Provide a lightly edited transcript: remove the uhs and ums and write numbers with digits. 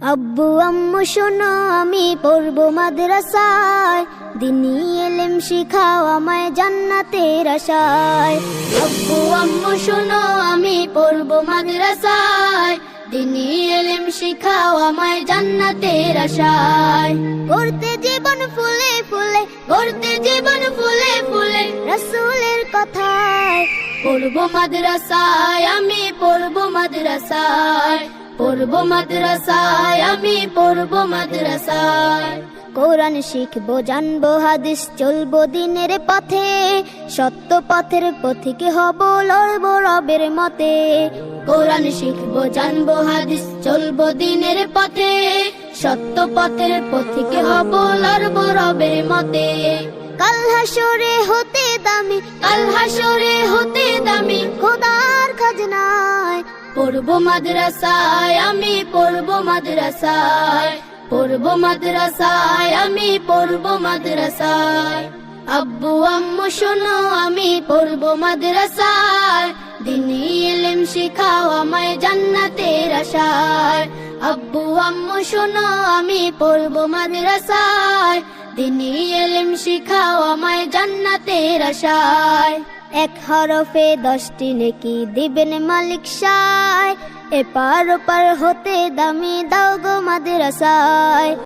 আব্বু আম্মু শোনো আমি পড়বো মাদ্রাসায়, দিনী ইলম শিখাও আমায় জান্নাতের আশায়। আব্বু আম্মু শোনো আমি পড়বো মাদ্রাসায়, দিনী ইলম শিখাও আমায় জান্নাতের আশায়। গড়তে জীবন ফুলে ফুলে, গড়তে জীবন ফুলে ফুলে রাসূলের কথায়। পড়বো মাদ্রাসায় আমি পড়বো মাদ্রাসায়, পড়বো মাদ্রাসায় আমি পড়বো মাদ্রাসায়। কোরআন শিখবো জানবো হাদিস চলবো দিনের পথে, সত্য পথের পথিক হব লড়বো রবের মতে। কোরআন শিখবো জানবো হাদিস চলবো দিনের পথে, সত্য পথের পথিক হব লড়বো রবের মতে। কাল হাসরে হতে দামি, কাল হাসরে হতে দামি খোদার খাজনায়। পড়বো মাদ্রাসায় আমি পড়বো মাদ্রাসায়, পড়বো মাদ্রাসায় আমি পড়বো মাদ্রাসায়। আব্বু আম্মু শোনো আমি পড়বো মাদ্রাসায়, দিনী ইলম শিখাও আমায় জান্নাতের আশায়। আব্বু আম্মু শোনো আমি পড়বো মাদ্রাসায়, দিনী ইলম শিখাও আমায় জান্নাতের আশায়। এক হরফে 10টি নেকি দিবেন মালিক সায়, এপার ওপার হতে দামি দাও গো মাদ্রাসায়।